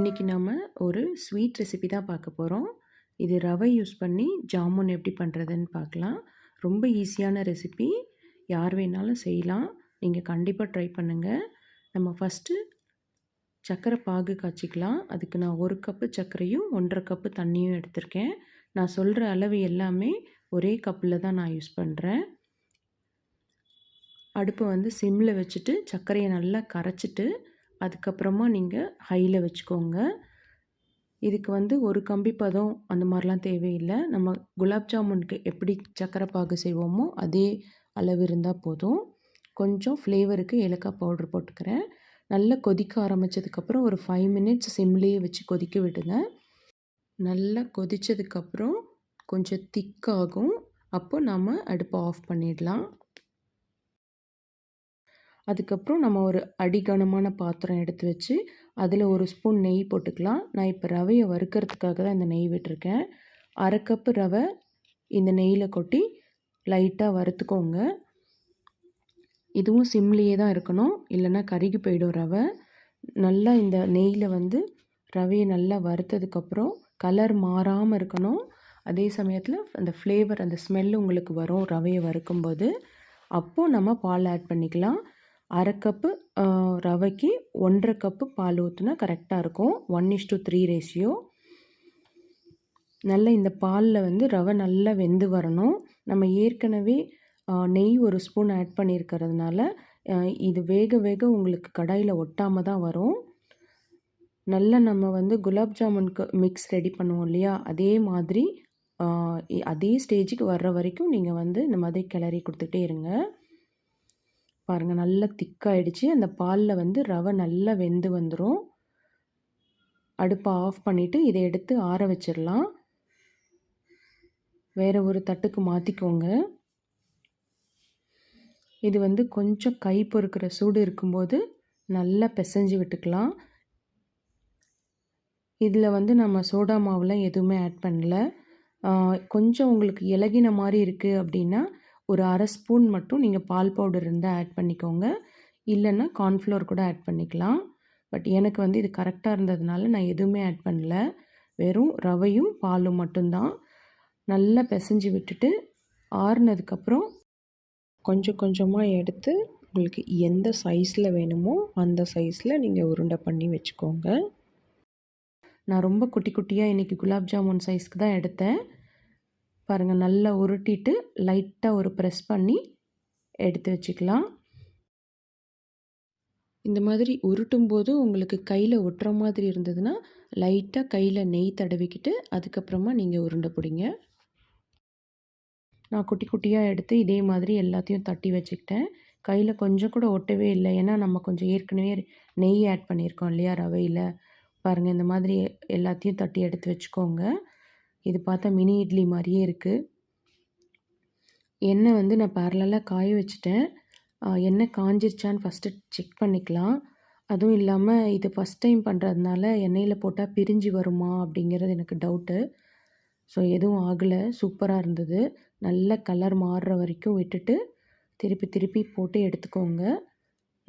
இன்றைக்கி நம்ம ஒரு ஸ்வீட் ரெசிபி தான் பார்க்க போகிறோம். இது ரவை யூஸ் பண்ணி ஜாமுன் எப்படி பண்ணுறதுன்னு பார்க்கலாம். ரொம்ப ஈஸியான ரெசிபி, யார் வேணாலும் செய்யலாம். நீங்கள் கண்டிப்பாக ட்ரை பண்ணுங்கள். நம்ம ஃபஸ்ட்டு சர்க்கரை பாகு காய்ச்சிக்கலாம். அதுக்கு நான் 1 கப்பு சர்க்கரையும் 1½ கப்பு தண்ணியும் எடுத்திருக்கேன். நான் சொல்கிற அளவு எல்லாமே ஒரே கப்பில் தான் நான் யூஸ் பண்ணுறேன். அடுப்பை வந்து சிம்மில் வச்சுட்டு சர்க்கரையை நல்லா கரைச்சிட்டு அதுக்கப்புறமா நீங்கள் ஹையில் வச்சுக்கோங்க. இதுக்கு வந்து ஒரு கம்பி பதம் அந்த மாதிரிலாம் தேவையில்லை. நம்ம குலாப் ஜாமுனுக்கு எப்படி சர்க்கரை பாகு செய்வோமோ அதே அளவு இருந்தால் போதும். கொஞ்சம் ஃப்ளேவருக்கு ஏலக்காய் பவுடர் போட்டுக்கிறேன். நல்லா கொதிக்க ஆரம்பித்ததுக்கப்புறம் ஒரு 5 மினிட்ஸ் சிம்லேயே வச்சு கொதிக்க விடுங்க. நல்லா கொதித்ததுக்கப்புறம் கொஞ்சம் திக்காகும். அப்போ நம்ம அடுப்பை ஆஃப் பண்ணிடலாம். அதுக்கப்புறம் நம்ம ஒரு அடிகனமான பாத்திரம் எடுத்து வச்சு அதில் 1 ஸ்பூன் நெய் போட்டுக்கலாம். நான் இப்போ ரவையை வறுக்கிறதுக்காக தான் இந்த நெய் விட்டுருக்கேன். 1/2 கப்பு ரவை இந்த நெய்யில் கொட்டி லைட்டாக வறுத்துக்கோங்க. இதுவும் சிம்லேயே தான் இருக்கணும், இல்லைன்னா கருகி போயிடும் ரவை. நல்லா இந்த நெய்யில் வந்து ரவையை நல்லா வறுத்ததுக்கப்புறம் கலர் மாறாமல் இருக்கணும். அதே சமயத்தில் அந்த ஃப்ளேவர், அந்த ஸ்மெல் உங்களுக்கு வரும் ரவையை வறுக்கும்போது. அப்போது நம்ம பால் ஆட் பண்ணிக்கலாம். 1/2 கப்பு ரவைக்கு 1½ கப்பு பால் ஊற்றினா கரெக்டாக இருக்கும். 1:3 ரேஷியோ. நல்லா இந்த பாலில் வந்து ரவை நல்லா வெந்து வரணும். நம்ம ஏற்கனவே நெய் 1 ஸ்பூன் ஆட் பண்ணியிருக்கிறதுனால இது வேக வேக உங்களுக்கு கடாயில் ஒட்டாமல் தான் வரும். நல்லா நம்ம வந்து குலாப் ஜாமுனுக்கு மிக்ஸ் ரெடி பண்ணுவோம் இல்லையா, அதே மாதிரி அதே ஸ்டேஜுக்கு வர்ற வரைக்கும் நீங்கள் வந்து இந்த மாதிரி கிளறி கொடுத்துட்டே இருங்க. பாருங்கள், நல்லா திக்காயிடுச்சு. அந்த பாலில் வந்து ரவை நல்லா வெந்து வந்துடும். அடுப்பை ஆஃப் பண்ணிவிட்டு இதை எடுத்து ஆற வச்சிடலாம். வேறு ஒரு தட்டுக்கு மாற்றிக்கோங்க. இது வந்து கொஞ்சம் கை பொறுக்கிற சூடு இருக்கும்போது நல்லா பிசைஞ்சு விட்டுக்கலாம். இதில் வந்து நம்ம சோடா மாவுலாம் எதுவுமே ஆட் பண்ணல. கொஞ்சம் உங்களுக்கு இலகின மாதிரி இருக்குது அப்படின்னா ஒரு 1/2 ஸ்பூன் மட்டும் நீங்கள் பால் பவுடர் இருந்தால் ஆட் பண்ணிக்கோங்க. இல்லைன்னா கார்ன்ஃப்ளவர் கூட ஆட் பண்ணிக்கலாம். பட் எனக்கு வந்து இது கரெக்டாக இருந்ததுனால நான் எதுவுமே ஆட் பண்ணல. வெறும் ரவையும் பாலும் மட்டும்தான். நல்லா பிசைஞ்சு விட்டுட்டு ஆறுனதுக்கப்புறம் கொஞ்சம் கொஞ்சமாக எடுத்து உங்களுக்கு எந்த சைஸில் வேணுமோ அந்த சைஸில் நீங்கள் உருண்டை பண்ணி வச்சுக்கோங்க. நான் ரொம்ப குட்டி குட்டியாக இன்றைக்கி குலாப் ஜாமுன் சைஸ்க்கு தான் எடுத்தேன். பாருங்கள், நல்லா உருட்டிட்டு லைட்டாக ஒரு ப்ரெஸ் பண்ணி எடுத்து வச்சுக்கலாம். இந்த மாதிரி உருட்டும்போது உங்களுக்கு கையில் ஒட்டுற மாதிரி இருந்ததுன்னா லைட்டாக கையில் நெய் தடவிக்கிட்டு அதுக்கப்புறமா நீங்கள் உருண்டை பிடிங்க. நான் குட்டி குட்டியாக எடுத்து இதே மாதிரி எல்லாத்தையும் தட்டி வச்சுக்கிட்டேன். கையில் கொஞ்சம் கூட ஒட்டவே இல்லை. ஏன்னா நம்ம கொஞ்சம் ஏற்கனவே நெய் ஆட் பண்ணியிருக்கோம் இல்லையா ரவையில். பாருங்கள், இந்த மாதிரி எல்லாத்தையும் தட்டி எடுத்து வச்சுக்கோங்க. இது பார்த்தா மினி இட்லி மாதிரியே இருக்குது. எண்ணெய் வந்து நான் பேரலாக காய வச்சுட்டேன். எண்ணெய் காஞ்சிருச்சான்னு ஃபஸ்ட்டு செக் பண்ணிக்கலாம். அதுவும் இல்லாமல் இது ஃபஸ்ட் டைம் பண்ணுறதுனால எண்ணெயில் போட்டால் பிரிஞ்சு வருமா அப்படிங்கிறது எனக்கு டவுட்டு. ஸோ எதுவும் ஆகலை, சூப்பராக இருந்தது. நல்ல கலர் மாறுற வரைக்கும் விட்டுட்டு திருப்பி திருப்பி போட்டு எடுத்துக்கோங்க.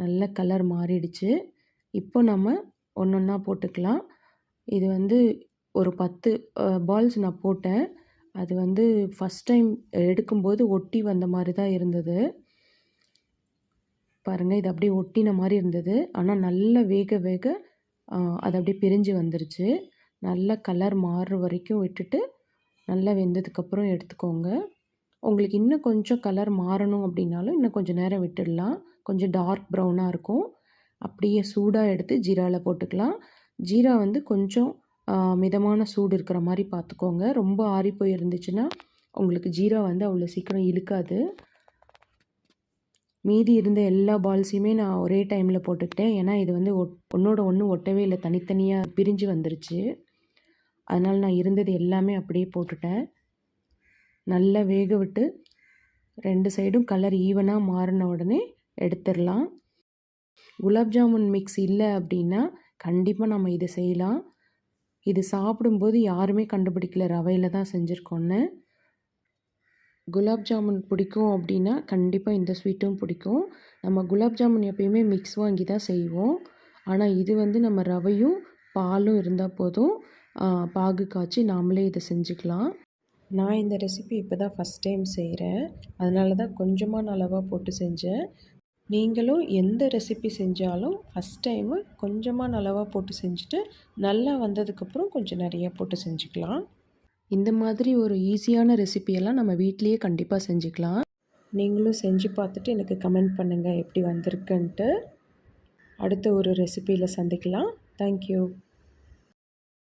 நல்ல கலர் மாறிடுச்சு. இப்போ நம்ம ஒன்று ஒன்றா போட்டுக்கலாம். இது வந்து ஒரு 10 பால்ஸ் நான் போட்டேன். அது வந்து ஃபஸ்ட் டைம் எடுக்கும்போது ஒட்டி வந்த மாதிரி தான் இருந்தது. பாருங்கள், இது அப்படியே ஒட்டின மாதிரி இருந்தது. ஆனால் நல்லா வேக வேக அது அப்படியே பிரிஞ்சு வந்துருச்சு. நல்லா கலர் மாறுற வரைக்கும் விட்டுட்டு நல்லா வெந்ததுக்கப்புறம் எடுத்துக்கோங்க. உங்களுக்கு இன்னும் கொஞ்சம் கலர் மாறணும் அப்படின்னாலும் இன்னும் கொஞ்சம் நேரம் விட்டுடலாம். கொஞ்சம் டார்க் ப்ரௌனாக இருக்கும். அப்படியே சூடாக எடுத்து ஜீராவில் போட்டுக்கலாம். ஜீரா வந்து கொஞ்சம் மிதமான சூடு இருக்கிற மாதிரி பார்த்துக்கோங்க. ரொம்ப ஆறி போய் இருந்துச்சுன்னா உங்களுக்கு ஜீரா வந்து அவ்வளோ சீக்கிரம் இழுக்காது. மீதி இருந்த எல்லா பால்ஸையுமே நான் ஒரே டைமில் போட்டுக்கிட்டேன். ஏன்னா இது வந்து ஒன்றோட ஒன்று ஒட்டவே இல்லை, தனித்தனியாக பிரிஞ்சு வந்துருச்சு. அதனால் நான் இருந்தது எல்லாமே அப்படியே போட்டுட்டேன். நல்லா வேக விட்டு 2 சைடும் கலர் ஈவனாக மாறின உடனே எடுத்துடலாம். குலாப் ஜாமுன் மிக்ஸ் இல்லை அப்படின்னா கண்டிப்பாக நம்ம இதை செய்யலாம். இது சாப்பிடும்போது யாருமே கண்டுபிடிக்கல ரவையில் தான் செஞ்சுருக்கோன்னு. குலாப் ஜாமுன் பிடிக்கும் அப்படின்னா கண்டிப்பாக இந்த ஸ்வீட்டும் பிடிக்கும். நம்ம குலாப் ஜாமுன் எப்பயுமே மிக்ஸ் வாங்கி தான் செய்வோம். ஆனால் இது வந்து நம்ம ரவையும் பாலும் இருந்தால் போதும். பாகு காய்ச்சி நாமளே இதை செஞ்சுக்கலாம். நான் இந்த ரெசிபி இப்போ தான் ஃபஸ்ட் டைம் செய்கிறேன். அதனால தான் கொஞ்சமான அளவாக போட்டு செஞ்சேன். நீங்களும் எந்த ரெசிபி செஞ்சாலும் ஃபஸ்ட் டைமு கொஞ்சமான அளவாக போட்டு செஞ்சுட்டு நல்லா வந்ததுக்கப்புறம் கொஞ்சம் நிறையா போட்டு செஞ்சுக்கலாம். இந்த மாதிரி ஒரு ஈஸியான ரெசிபியெல்லாம் நம்ம வீட்டிலையே கண்டிப்பாக செஞ்சுக்கலாம். நீங்களும் செஞ்சு பார்த்துட்டு எனக்கு கமெண்ட் பண்ணுங்கள் எப்படி வந்திருக்குன்ட்டு. அடுத்த ஒரு ரெசிபியில் சந்திக்கலாம். தேங்க்யூ.